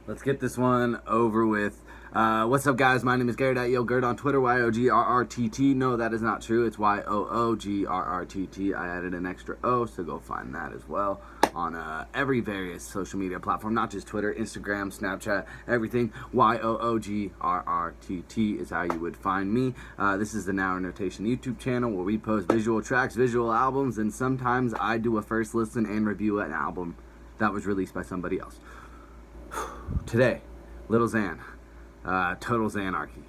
Let's get this one over with. What's up, guys? My name is Garrett at YoGurt on Twitter, YOGRRTT. No, that is not true. It's YOOGRRTT. I added an extra O, so go find that as well on every various social media platform, not just Twitter, Instagram, Snapchat, everything. YOOGRRTT is how you would find me. This is the Now in Notation YouTube channel where we post visual tracks, visual albums, and sometimes I do a first listen and review an album that was released by somebody else. Today, Lil Xan, total Xanarchy.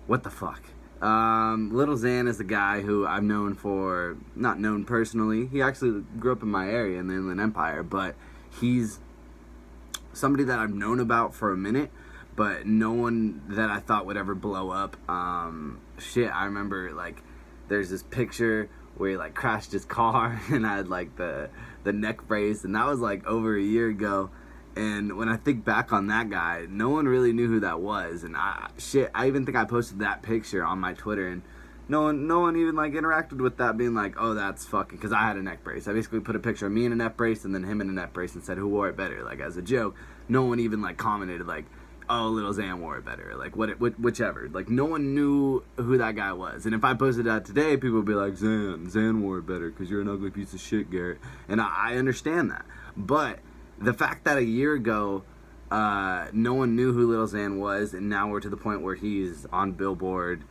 What the fuck? Lil Xan is a guy who I've known for, not known personally. He actually grew up in my area in the Inland Empire, but he's somebody that I've known about for a minute, but no one that I thought would ever blow up. I remember, like, there's this picture where he, like, crashed his car and I had, like, the neck brace, and that was, like, over a year ago. And when I think back on that guy, no one really knew who that was. And I even think I posted that picture on my Twitter, and no one even like interacted with that, being like, oh, that's fucking, because I had a neck brace. I basically put a picture of me in a neck brace and then him in a neck brace and said who wore it better, like as a joke. No one even like commented like, oh, Lil Xan wore it better, like whichever. Like no one knew who that guy was. And if I posted that today, people would be like, Xan wore it better because you're an ugly piece of shit, Garrett. And I understand that, but the fact that a year ago, no one knew who Lil Xan was, and now we're to the point where he's on Billboard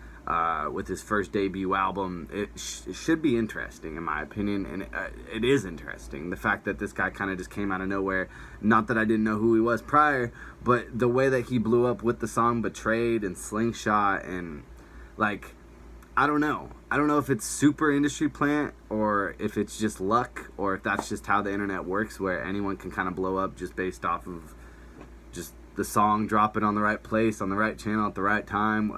with his first debut album, it should be interesting, in my opinion, and it is interesting. The fact that this guy kind of just came out of nowhere, not that I didn't know who he was prior, but the way that he blew up with the song Betrayed and Slingshot, and, like, I don't know if it's super industry plant or if it's just luck or if that's just how the internet works, where anyone can kind of blow up just based off of just the song dropping on the right place, on the right channel at the right time,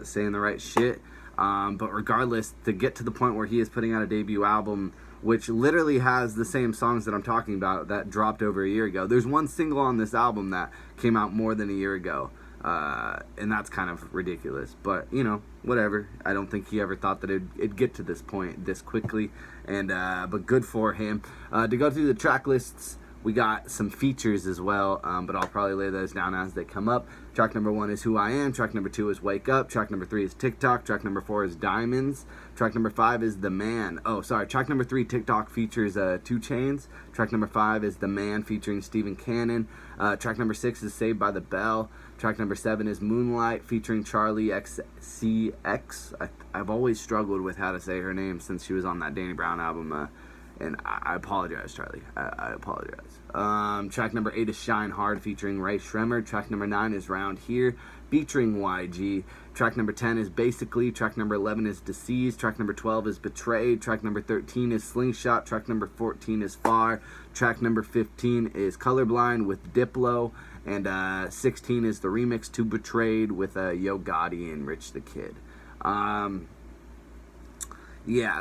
saying the right shit. But regardless, to get to the point where he is putting out a debut album, which literally has the same songs that I'm talking about that dropped over a year ago. There's one single on this album that came out more than a year ago. And that's kind of ridiculous, but you know, whatever. I don't think he ever thought that it'd get to this point this quickly, and but good for him. To go through the track lists, we got some features as well, but I'll probably lay those down as they come up. Track number 1 is Who I Am. Track number 2 is Wake Up. Track number 3 is TikTok. Track number 4 is Diamonds. Track number 5 is The Man. Track number 3, TikTok, features 2 Chainz. Track number 5 is The Man featuring Stephen Cannon. Track number 6 is Saved by the Bell. Track number 7 is Moonlight featuring Charlie XCX. I've always struggled with how to say her name since she was on that Danny Brown album, and I apologize, Charlie. I apologize. Track number 8 is Shine Hard featuring Ray Shremmer. Track number 9 is Round Here featuring YG. Track number 10 is Basically. Track number 11 is Deceased. Track number 12 is Betrayed. Track number 13 is Slingshot. Track number 14 is Far. Track number 15 is Colorblind with Diplo. And 16 is the remix to Betrayed with Yo Gotti and Rich the Kid.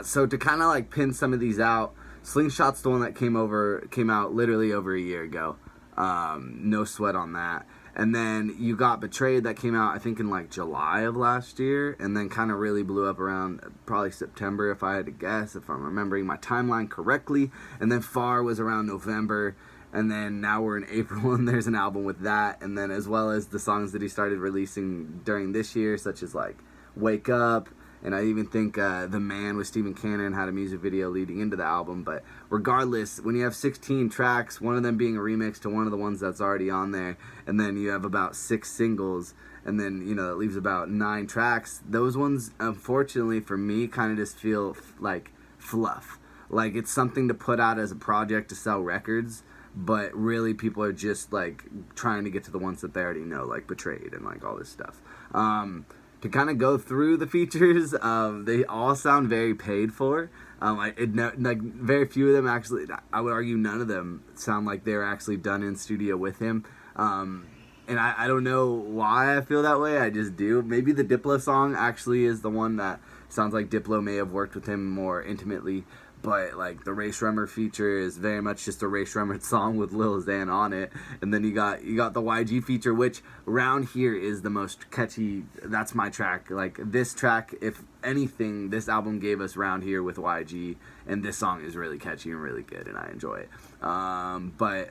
So to kind of like pin some of these out, Slingshot's the one that came out literally over a year ago. No sweat on that. And then you got Betrayed that came out I think in like July of last year, and then kind of really blew up around probably September if I had to guess, if I'm remembering my timeline correctly. And then Far was around November. And then now we're in April and there's an album with that. And then as well as the songs that he started releasing during this year, such as like Wake Up. And I even think The Man with Stephen Cannon had a music video leading into the album. But regardless, when you have 16 tracks, one of them being a remix to one of the ones that's already on there, and then you have about 6 singles, and then, you know, it leaves about 9 tracks, those ones, unfortunately for me, kind of just feel like fluff. Like it's something to put out as a project to sell records, but really people are just like trying to get to the ones that they already know, like Betrayed and like all this stuff. To kind of go through the features, they all sound very paid for. Like very few of them actually, I would argue none of them sound like they're actually done in studio with him. And I don't know why I feel that way, I just do. Maybe the Diplo song actually is the one that sounds like Diplo may have worked with him more intimately. But like the Ray Shremmer feature is very much just a Ray Shremmer song with Lil Xan on it, and then you got the YG feature, which Round Here is the most catchy. That's my track. Like this track, if anything, this album gave us Round Here with YG, and this song is really catchy and really good, and I enjoy it. But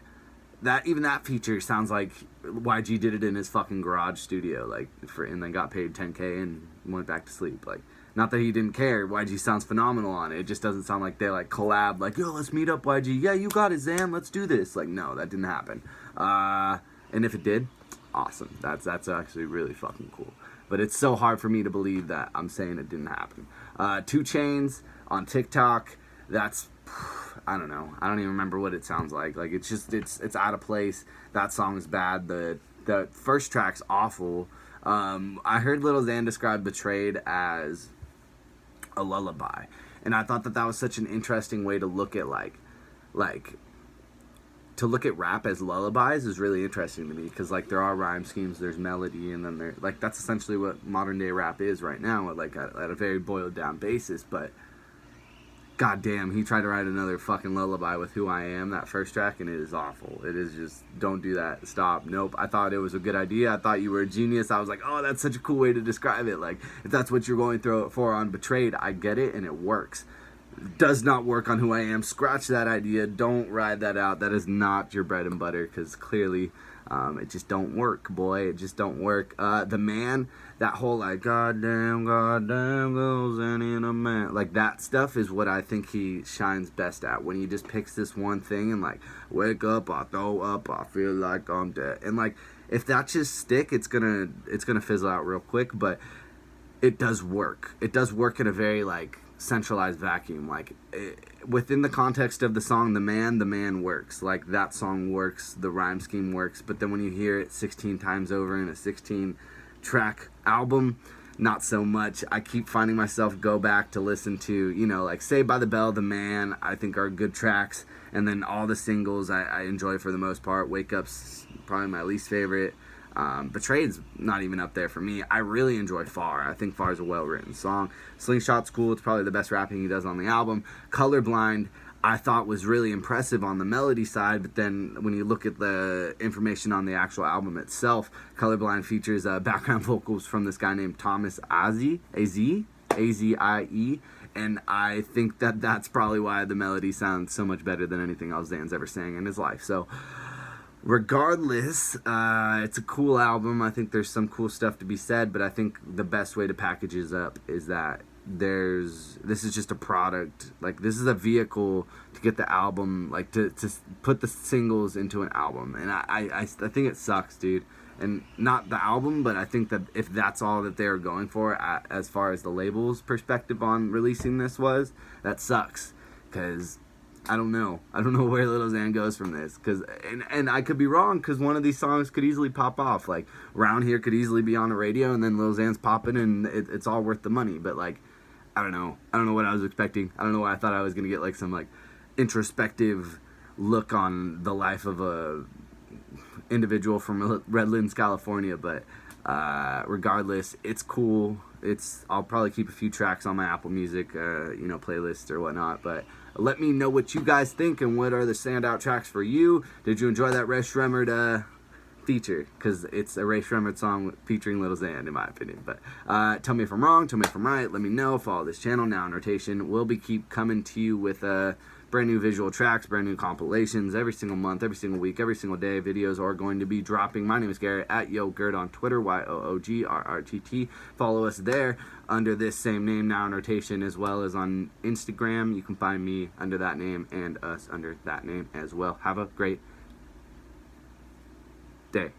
even that feature sounds like YG did it in his fucking garage studio, like, and then got paid $10K and went back to sleep. Like, not that he didn't care. YG sounds phenomenal on it. It just doesn't sound like they like collab, like, yo, let's meet up, YG. Yeah, you got it, Xan. Let's do this. Like, no, that didn't happen. And if it did, awesome. That's actually really fucking cool. But it's so hard for me to believe that I'm saying it didn't happen. 2 Chainz on TikTok. That's, I don't know. I don't even remember what it sounds like. Like, it's just, it's out of place. That song's bad. The first track's awful. I heard Lil Xan describe Betrayed as a lullaby. And I thought that was such an interesting way to look at, like, to look at rap as lullabies is really interesting to me, because, like, there are rhyme schemes, there's melody, and then there, like, that's essentially what modern day rap is right now, like, at a very boiled down basis. But goddamn, he tried to write another fucking lullaby with Who I Am, that first track, and it is awful. It is just, don't do that. Stop. Nope. I thought it was a good idea. I thought you were a genius. I was like, oh, that's such a cool way to describe it. Like, if that's what you're going for on Betrayed, I get it, and it works. Does not work on Who I Am. Scratch that idea. Don't ride that out. That is not your bread and butter, because clearly it just don't work, boy. It just don't work. The Man, that whole, like, goddamn goes in a man, like, that stuff is what I think he shines best at, when he just picks this one thing and, like, wake up, I throw up, I feel like I'm dead. And, like, if that just stick, it's gonna fizzle out real quick. But it does work. It does work in a very, like, centralized vacuum. Like, within the context of the song The Man works. Like, that song works, the rhyme scheme works. But then when you hear it 16 times over in a 16 track album, not so much. I keep finding myself go back to listen to, you know, like Saved by the Bell, The Man, I think are good tracks. And then all the singles I enjoy for the most part. Wake Up's probably my least favorite. Betrayed's not even up there for me. I really enjoy Far. I think Far's a well-written song. Slingshot's cool. It's probably the best rapping he does on the album. Colorblind, I thought was really impressive on the melody side, but then when you look at the information on the actual album itself, Colorblind features background vocals from this guy named Thomas Azie, A-Z-I-E, and I think that that's probably why the melody sounds so much better than anything else Xan's ever sang in his life. So, regardless, it's a cool album. I think there's some cool stuff to be said, but I think the best way to package it up is that this is just a product. Like, this is a vehicle to get the album, like, to put the singles into an album. And I think it sucks, dude. And not the album, but I think that if that's all that they're going for, as far as the label's perspective on releasing this was, that sucks. Because I don't know where Lil Xan goes from this, and I could be wrong, because one of these songs could easily pop off. Like, Round Here could easily be on the radio, and then Lil Xan's popping, and it's all worth the money. But, like, I don't know what I was expecting. I don't know why I thought I was gonna get, like, some, like, introspective look on the life of a individual from Redlands, California. But regardless, it's cool. I'll probably keep a few tracks on my Apple Music playlist or whatnot. But let me know what you guys think, and what are the standout tracks for you. Did you enjoy that Ray Shremmerd feature? Because it's a Ray Shremmerd song featuring Lil Xan, in my opinion. But tell me if I'm wrong, tell me if I'm right. Let me know. Follow this channel, Now in Rotation. We'll keep coming to you with brand new visual tracks, brand new compilations every single month, every single week, every single day. Videos are going to be dropping. My name is Garrett, at YoGurt on Twitter, YoOGRRTT. Follow us there under this same name, Now in Rotation, as well as on Instagram. You can find me under that name and us under that name as well. Have a great day.